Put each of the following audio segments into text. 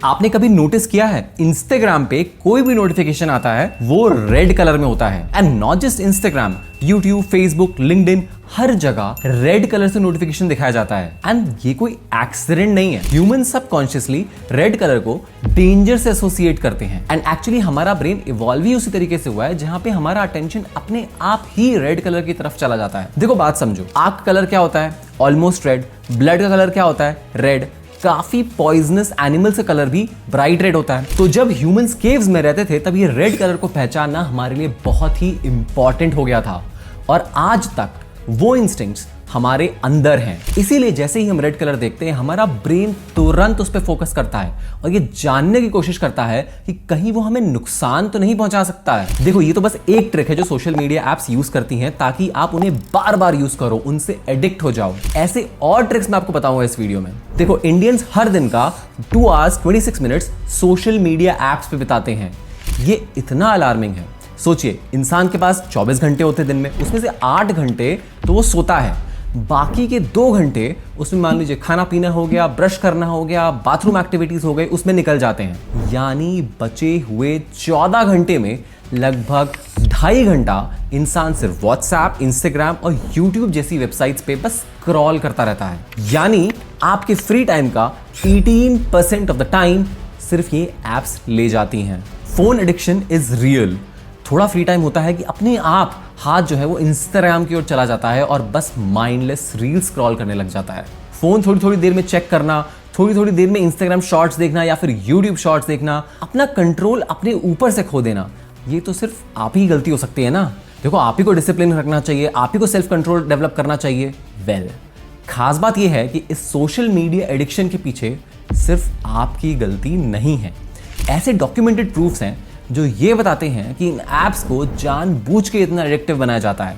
आपने कभी नोटिस किया है इंस्टाग्राम पे कोई भी नोटिफिकेशन आता है वो रेड कलर में होता है। And not just Instagram, YouTube, Facebook, LinkedIn, हर जगह रेड कलर से नोटिफिकेशन दिखाया जाता है। एंड ये कोई एक्सीडेंट नहीं है। ह्यूमन सबकॉन्शियसली रेड कलर को डेंजर से एसोसिएट करते हैं। एंड एक्चुअली हमारा ब्रेन इवॉल्व ही उसी तरीके से हुआ है जहां पे हमारा अटेंशन अपने आप ही रेड कलर की तरफ चला जाता है। देखो बात समझो, आग का कलर क्या होता है? Almost red. ब्लड का कलर क्या होता है? रेड। काफी पॉइजनस एनिमल्स का कलर भी ब्राइट रेड होता है। तो जब ह्यूमंस केव्स में रहते थे तब ये रेड कलर को पहचानना हमारे लिए बहुत ही इंपॉर्टेंट हो गया था और आज तक वो इंस्टिंक्ट्स हमारे अंदर हैं। इसीलिए जैसे ही हम रेड कलर देखते हैं हमारा ब्रेन तुरंत उस पर फोकस करता है और ये जानने की कोशिश करता है कि कहीं वो हमें नुकसान तो नहीं पहुंचा सकता है। देखो ये तो बस एक ट्रिक है जो सोशल मीडिया एप्स यूज करती हैं ताकि आप उन्हें बार बार यूज करो, उनसे एडिक्ट हो जाओ। ऐसे और ट्रिक्स मैं आपको बताऊंगा इस वीडियो में। देखो इंडियंस हर दिन का 2 hours 26 minutes social media apps पे बिताते हैं। ये इतना अलार्मिंग है। सोचिए इंसान के पास 24 घंटे होते दिन में, उसमें से 8 घंटे तो वो सोता है, बाकी के 2 घंटे उसमें मान लीजिए खाना पीना हो गया, ब्रश करना हो गया, बाथरूम एक्टिविटीज हो गई, उसमें निकल जाते हैं। यानी बचे हुए 14 घंटे में लगभग 2.5 घंटा इंसान सिर्फ व्हाट्सएप, इंस्टाग्राम और यूट्यूब जैसी वेबसाइट्स पे बस स्क्रॉल करता रहता है। यानी आपके फ्री टाइम का 18% ऑफ द टाइम सिर्फ ये एप्स ले जाती हैं। Phone addiction is real. थोड़ा फ्री टाइम होता है कि अपने आप हाथ जो है वो इंस्टाग्राम की ओर चला जाता है और बस माइंडलेस रील स्क्रॉल करने लग जाता है। फोन थोड़ी थोड़ी देर में चेक करना, थोड़ी थोड़ी देर में इंस्टाग्राम शॉर्ट्स देखना या फिर यूट्यूब शॉर्ट्स देखना, अपना कंट्रोल अपने ऊपर से खो देना, ये तो सिर्फ आप ही गलती हो सकती है ना। देखो आप ही को डिसिप्लिन रखना चाहिए, आप ही को सेल्फ कंट्रोल डेवलप करना चाहिए। वेल, खास बात यह है कि इस सोशल मीडिया एडिक्शन के पीछे सिर्फ आपकी गलती नहीं है। ऐसे डॉक्यूमेंटेड प्रूफ्स हैं जो ये बताते हैं कि इन एप्स को जानबूझ के इतना एडिक्टिव बनाया जाता है।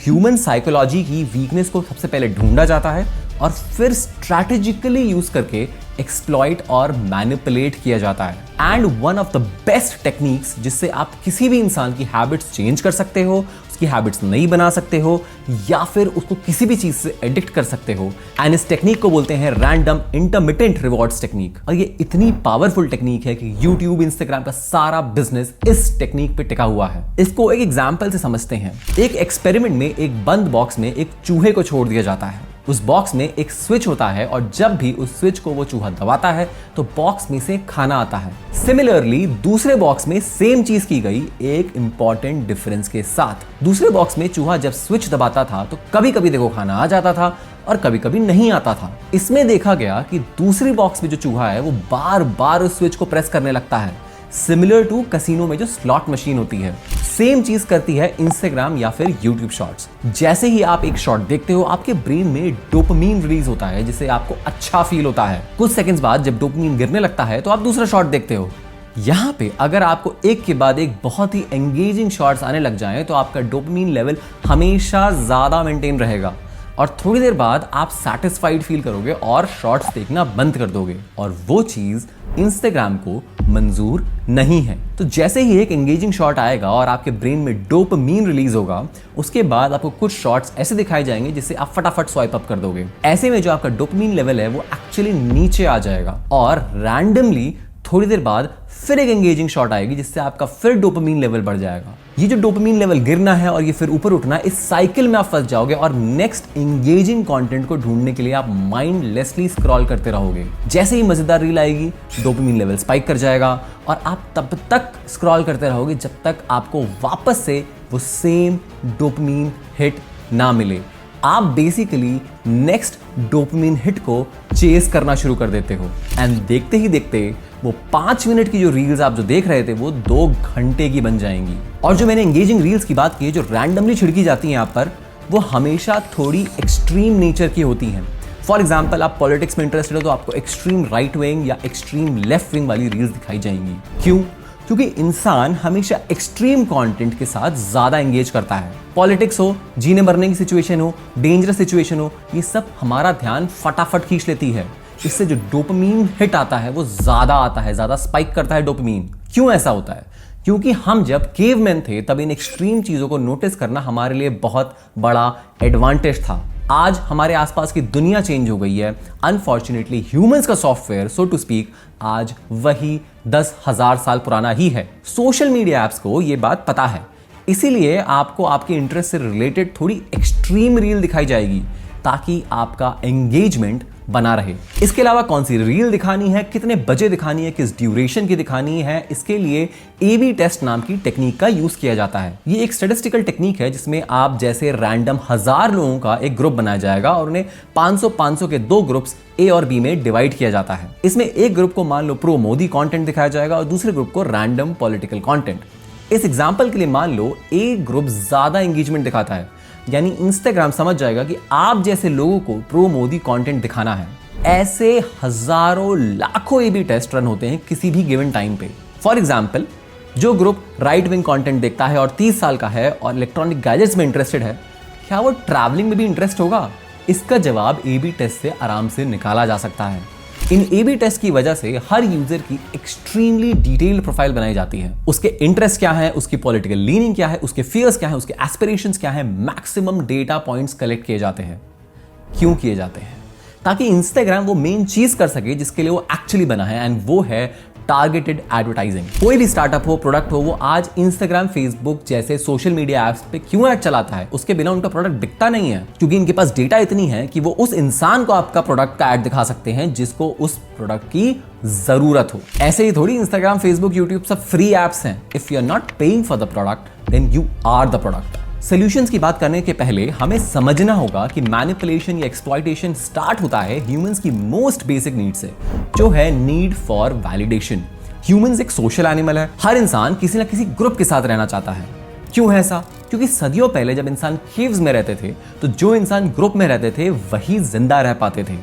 ह्यूमन साइकोलॉजी की वीकनेस को सबसे पहले ढूंढा जाता है और फिर स्ट्रैटेजिकली यूज करके एक्सप्लॉइट और मैनिपुलेट किया जाता है। And one of the best techniques जिससे आप किसी भी इंसान की हैबिट्स चेंज कर सकते हो, उसकी हैबिट्स नहीं बना सकते हो या फिर उसको किसी भी चीज से एडिक्ट कर सकते हो। एंड इस टेक्निक को बोलते हैं रैंडम इंटरमिटेंट रिवॉर्ड्स टेक्निक। और ये इतनी पावरफुल टेक्निक है कि यूट्यूब, इंस्टाग्राम का सारा बिजनेस इस टेक्निक पे टिका हुआ है। इसको एक एग्जाम्पल से समझते हैं। एक एक्सपेरिमेंट में एक बंद बॉक्स में एक चूहे को छोड़ दिया जाता है। उस बॉक्स में एक स्विच होता है और जब भी उस स्विच को वो चूहा दबाता है तो बॉक्स में से खाना आता है। सिमिलरली दूसरे बॉक्स में सेम चीज की गई एक इंपॉर्टेंट डिफरेंस के साथ। दूसरे बॉक्स में चूहा जब स्विच दबाता था तो कभी कभी देखो खाना आ जाता था और कभी कभी नहीं आता था। इसमें देखा गया कि दूसरी बॉक्स में जो चूहा है वो बार बार उस स्विच को प्रेस करने लगता है। सिमिलर टू कैसीनो में जो स्लॉट मशीन होती है, सेम चीज करती है इंस्टाग्राम या फिर यूट्यूब शॉर्ट्स। जैसे ही आप एक शॉर्ट देखते हो आपके ब्रेन में डोपामीन रिलीज होता है जिससे आपको अच्छा फील होता है। कुछ सेकंड्स बाद जब डोपामीन गिरने लगता है तो आप दूसरा शॉर्ट देखते हो। यहाँ पे अगर आपको एक के बाद एक बहुत ही एंगेजिंग शॉर्ट्स आने लग जाएं तो आपका डोपामीन लेवल हमेशा ज्यादा मेंटेन रहेगा और थोड़ी देर बाद आप सैटिस्फाइड फील करोगे और शॉर्ट्स देखना बंद कर दोगे और वो चीज इंस्टाग्राम को मंजूर नहीं है। तो जैसे ही एक एंगेजिंग शॉट आएगा और आपके ब्रेन में डोपामीन रिलीज होगा, उसके बाद आपको कुछ शॉट्स ऐसे दिखाए जाएंगे जिससे आप फटाफट स्वाइप अप कर दोगे। ऐसे में जो आपका डोपामीन लेवल है वो एक्चुअली नीचे आ जाएगा और रैंडमली थोड़ी देर बाद फिर एक एंगेजिंग शॉट आएगी जिससे आपका फिर डोपामीन लेवल बढ़ जाएगा। ये जो डोपामीन लेवल गिरना है और ये फिर ऊपर उठना, इस साइकिल में आप फंस जाओगे और नेक्स्ट एंगेजिंग कंटेंट को ढूंढने के लिए आप माइंडलेसली स्क्रॉल करते रहोगे। जैसे ही मजेदार रील आएगी डोपामीन लेवल स्पाइक कर जाएगा और आप तब तक स्क्रॉल करते रहोगे जब तक आपको वापस से वो सेम डोपामीन हिट ना मिले। आप बेसिकली नेक्स्ट डोपामीन हिट को चेस करना शुरू कर देते हो एंड देखते ही देखते वो 5 मिनट की जो रील्स आप जो देख रहे थे वो 2 घंटे की बन जाएंगी। और जो मैंने एंगेजिंग रील्स की बात की जो रैंडमली छिड़की जाती हैं यहाँ पर, वो हमेशा थोड़ी एक्सट्रीम नेचर की होती हैं। फॉर एग्जाम्पल आप पॉलिटिक्स में इंटरेस्टेड हो तो आपको एक्सट्रीम राइट विंग या एक्सट्रीम लेफ्ट विंग वाली रील्स दिखाई जाएंगी। क्यों? क्योंकि इंसान हमेशा एक्सट्रीम कंटेंट के साथ ज्यादा एंगेज करता है। पॉलिटिक्स हो, जीने मरने की सिचुएशन हो, डेंजरस सिचुएशन हो, ये सब हमारा ध्यान फटाफट खींच लेती है। इससे जो डोपामीन हिट आता है वो ज्यादा आता है, ज्यादा स्पाइक करता है डोपामीन। क्यों ऐसा होता है? क्योंकि हम जब केवमैन थे तब इन एक्सट्रीम चीजों को नोटिस करना हमारे लिए बहुत बड़ा एडवांटेज था। आज हमारे आसपास की दुनिया चेंज हो गई है। अनफॉर्चुनेटली ह्यूमंस का सॉफ्टवेयर सो टू स्पीक आज वही 10,000 साल पुराना ही है। सोशल मीडिया ऐप्स को ये बात पता है, इसीलिए आपको आपके इंटरेस्ट से रिलेटेड थोड़ी एक्सट्रीम रील दिखाई जाएगी ताकि आपका एंगेजमेंट बना रहे। इसके अलावा कौन सी रील दिखानी है, कितने बजे दिखानी है, किस ड्यूरेशन की दिखानी है, इसके लिए A/B टेस्ट नाम की टेक्निक का यूज किया जाता है। ये एक स्टैटिस्टिकल टेक्निक है जिसमें आप जैसे रैंडम 1000 लोगों का एक ग्रुप बनाया जाएगा और उन्हें 500-500 के दो ग्रुप्स A और B में डिवाइड किया जाता है। इसमें एक ग्रुप को मान लो प्रो मोदी कंटेंट दिखाया जाएगा और दूसरे ग्रुप को रैंडम पॉलिटिकल कंटेंट। इस एग्जाम्पल के लिए मान लो एक ग्रुप ज्यादा एंगेजमेंट दिखाता है, यानी इंस्टाग्राम समझ जाएगा कि आप जैसे लोगों को प्रो मोदी कंटेंट दिखाना है। ऐसे हजारों लाखों A/B टेस्ट रन होते हैं किसी भी गिवन टाइम पे। फॉर एग्जाम्पल, जो ग्रुप राइट विंग कंटेंट देखता है और 30 साल का है और इलेक्ट्रॉनिक गैजेट्स में इंटरेस्टेड है, क्या वो ट्रैवलिंग में भी इंटरेस्ट होगा? इसका जवाब A/B टेस्ट से आराम से निकाला जा सकता है। इन A/B टेस्ट की वजह से हर यूजर की एक्सट्रीमली डिटेल्ड प्रोफाइल बनाई जाती है। उसके इंटरेस्ट क्या है, उसकी पॉलिटिकल लीनिंग क्या है, उसके फियर्स क्या है, उसके एस्पिरेशंस क्या है, मैक्सिमम डेटा पॉइंट्स कलेक्ट किए जाते हैं। क्यों किए जाते हैं? ताकि इंस्टाग्राम वो मेन चीज कर सके जिसके लिए वो एक्चुअली बना है, एंड वो है टारगेटेड एडवर्टाइजिंग। कोई भी स्टार्टअप हो, प्रोडक्ट हो, वो आज इंस्टाग्राम, फेसबुक जैसे सोशल मीडिया एप्स पे क्यों ऐड चलाता है? उसके बिना उनका प्रोडक्ट बिकता नहीं है, क्योंकि इनके पास डेटा इतनी है कि वो उस इंसान को आपका प्रोडक्ट का ऐड दिखा सकते हैं जिसको उस प्रोडक्ट की जरूरत हो। ऐसे ही थोड़ी इंस्टाग्राम, फेसबुक, यूट्यूब सब फ्री एप्स हैं। If you are not paying for the product then you are the product. Solutions की बात करने के पहले हमें समझना होगा कि मैनिपुलेशन या एक्सप्लॉइटेशन स्टार्ट होता है ह्यूमंस की मोस्ट बेसिक नीड से, जो है नीड फॉर वैलिडेशन। ह्यूमंस एक सोशल एनिमल है। हर इंसान किसी ना किसी ग्रुप के साथ रहना चाहता है। क्यों है ऐसा? क्योंकि सदियों पहले जब इंसान केव्स में रहते थे तो जो इंसान ग्रुप में रहते थे वही जिंदा रह पाते थे।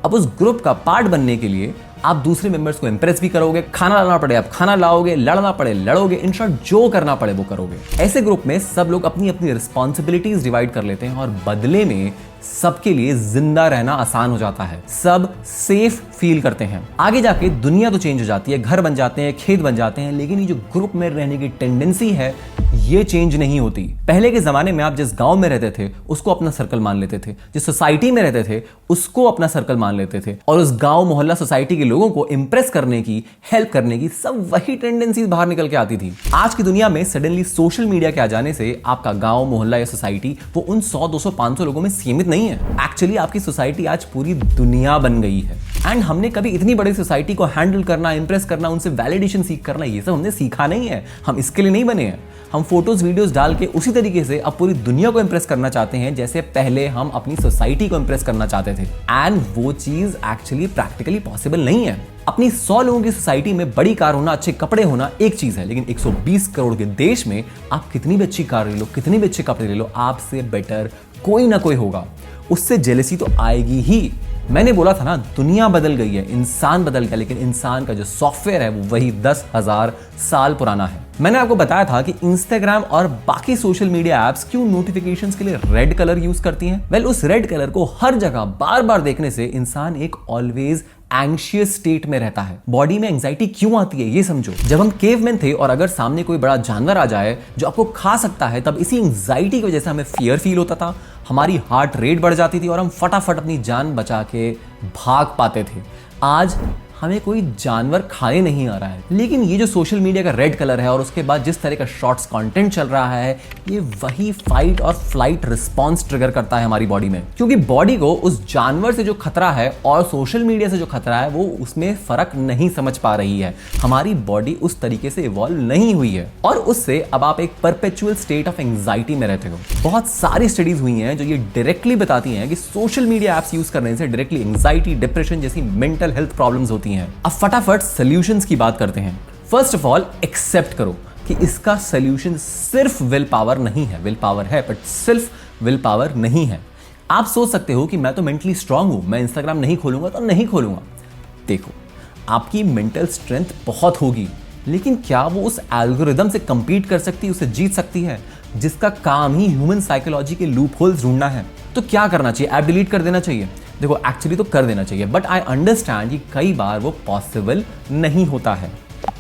अब उस ग्रुप का पार्ट बनने के लिए आप दूसरे मेंबर्स को इंप्रेस भी करोगे, खाना लाना पड़े आप खाना लाओगे, लड़ना पड़े लड़ोगे, इन शॉर्ट जो करना पड़े वो करोगे। ऐसे ग्रुप में सब लोग अपनी अपनी रिस्पॉन्सिबिलिटीज डिवाइड कर लेते हैं और बदले में सबके लिए जिंदा रहना आसान हो जाता है। सब सेफ फील करते हैं। आगे जाके दुनिया तो चेंज हो जाती है, घर बन जाते हैं, खेत बन जाते हैं, लेकिन ये जो ग्रुप में रहने की टेंडेंसी है ये चेंज नहीं होती। पहले के जमाने में आप जिस गांव में रहते थे उसको अपना सर्कल मान लेते थे, जिस सोसाइटी में रहते थे उसको अपना सर्कल मान लेते थे, और उस गांव, मोहल्ला, सोसाइटी के लोगों को इंप्रेस करने की, हेल्प करने की सब वही टेंडेंसीज बाहर निकल के आती थी। आज की दुनिया में सडनली सोशल मीडिया के आ जाने से आपका गांव, मोहल्ला या सोसाइटी वो उन 100, 200, 500 लोगों में सीमित नहीं है। एक्चुअली आपकी सोसाइटी आज पूरी दुनिया बन गई है। एंड हमने कभी इतनी बड़ी सोसाइटी को हैंडल करना, इंप्रेस करना, उनसे वैलिडेशन सीख करना, ये सब हमने सीखा नहीं है। हम इसके लिए नहीं बने हैं। हम फोटोज, वीडियोस डाल के उसी तरीके से अब पूरी दुनिया को इंप्रेस करना चाहते हैं जैसे पहले हम अपनी सोसाइटी को इंप्रेस करना चाहते थे। एंड वो चीज एक्चुअली प्रैक्टिकली पॉसिबल नहीं है। अपनी 100 लोगों की सोसाइटी में बड़ी कार होना, अच्छे कपड़े होना एक चीज है, लेकिन 120 करोड़ के देश में आप कितनी भी अच्छी कार ले लो, कितनी भी अच्छे कपड़े ले लो, आपसे बेटर कोई ना कोई होगा। उससे जेलसी तो आएगी ही। मैंने बोला था ना, दुनिया बदल गई है, इंसान बदल गया, लेकिन इंसान का जो सॉफ्टवेयर है वो वही 10,000 साल पुराना है। मैंने आपको बताया था कि इंस्टाग्राम और बाकी सोशल मीडिया एप्स क्यों नोटिफिकेशंस के लिए रेड कलर यूज करती हैं। वेल, उस रेड कलर को हर जगह बार बार देखने से इंसान एक ऑलवेज एंग्शियस स्टेट में रहता है। बॉडी में एंजाइटी क्यों आती है ये समझो। जब हम केवमैन थे और अगर सामने कोई बड़ा जानवर आ जाए जो आपको खा सकता है, तब इसी एंजाइटी की वजह से हमें फियर फील होता था, हमारी हार्ट रेट बढ़ जाती थी और हम फटाफट अपनी जान बचा के भाग पाते थे। आज हमें कोई जानवर खाने नहीं आ रहा है, लेकिन ये जो सोशल मीडिया का रेड कलर है और उसके बाद जिस तरह का शॉर्ट्स कंटेंट चल रहा है, ये वही फाइट और फ्लाइट रिस्पॉन्स ट्रिगर करता है हमारी बॉडी में। क्योंकि बॉडी को उस जानवर से जो खतरा है और सोशल मीडिया से जो खतरा है वो उसमें फर्क नहीं समझ पा रही है। हमारी बॉडी उस तरीके से इवॉल्व नहीं हुई है और उससे अब आप एक परपेचुअल स्टेट ऑफ एंजाइटी में रहते हो। बहुत सारी स्टडीज हुई हैं जो ये डायरेक्टली बताती हैं कि सोशल मीडिया एप्स यूज करने से डायरेक्टली एंजाइटी, डिप्रेशन जैसी मेंटल हेल्थ प्रॉब्लम्स होती हैं। अब फटाफट सॉल्यूशंस की बात करते हैं। फर्स्ट ऑफ ऑल, एक्सेप्ट करो कि इसका सॉल्यूशन सिर्फ विल पावर नहीं है। विल पावर है बट सिर्फ विल पावर नहीं है। आप सोच सकते हो कि मैं तो मेंटली स्ट्रांग हूं, मैं इंस्टाग्राम नहीं खोलूंगा तो नहीं खोलूंगा। देखो, आपकी मेंटल स्ट्रेंथ बहुत होगी, लेकिन क्या वो उस एल्गोरिदम से कंपीट कर सकती है, उसे जीत सकती है, जिसका काम ही ह्यूमन साइकोलॉजी के लूप होल्स ढूंढना है? तो क्या करना चाहिए? ऐप डिलीट कर देना चाहिए? देखो, एक्चुअली तो कर देना चाहिए, बट आई अंडरस्टैंड कि कई बार वो पॉसिबल नहीं होता है।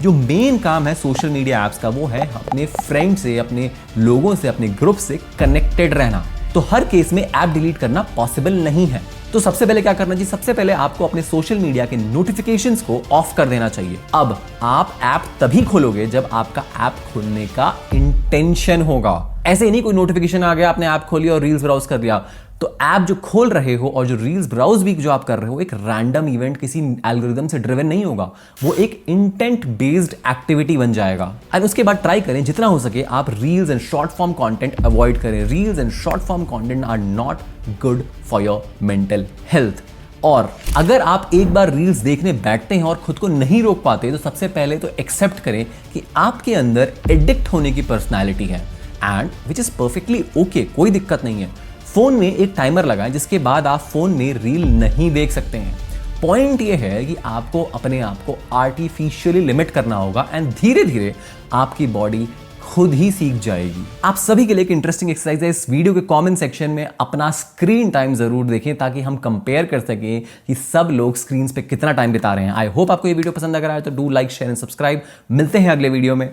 जो मेन काम है सोशल मीडिया ऐप्स का वो है अपने फ्रेंड से, अपने लोगों से, अपने ग्रुप से कनेक्टेड रहना। तो हर केस में ऐप डिलीट करना पॉसिबल नहीं है। तो सबसे पहले क्या करना चाहिए? सबसे पहले आपको अपने सोशल मीडिया के नोटिफिकेशंस को ऑफ कर देना चाहिए। अब आप ऐप तभी खोलोगे जब आपका ऐप खोलने का इंटेंशन होगा। ऐसे ही नहीं कोई नोटिफिकेशन आ गया, आपने ऐप खोली और रील्स ब्राउज कर दिया। तो ऐप जो खोल रहे हो और जो रील्स ब्राउज भी जो आप कर रहे हो, एक रैंडम इवेंट किसी एल्गोरिदम से ड्रिवन नहीं होगा, वो एक इंटेंट बेस्ड एक्टिविटी बन जाएगा। और उसके बाद ट्राई करें जितना हो सके आप reels and short form content avoid करें। Reels and short form content are not good for your mental health. और अगर आप एक बार रील्स देखने बैठते हैं और खुद को नहीं रोक पाते, तो सबसे पहले तो एक्सेप्ट करें कि आपके अंदर एडिक्ट होने की पर्सनैलिटी है, and which is perfectly okay, कोई दिक्कत नहीं है। फोन में एक टाइमर लगाएं जिसके बाद आप फोन में रील नहीं देख सकते हैं। पॉइंट ये है कि आपको अपने आप को आर्टिफिशियली लिमिट करना होगा एंड धीरे धीरे आपकी बॉडी खुद ही सीख जाएगी। आप सभी के लिए एक इंटरेस्टिंग एक्सरसाइज है, इस वीडियो के कमेंट सेक्शन में अपना स्क्रीन टाइम जरूर देखें ताकि हम कंपेयर कर सकें कि सब लोग स्क्रीन पे कितना टाइम बिता रहे हैं। आई होप आपको ये वीडियो पसंद अगर आए तो do like, share and subscribe. मिलते हैं अगले वीडियो में।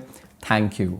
Thank you.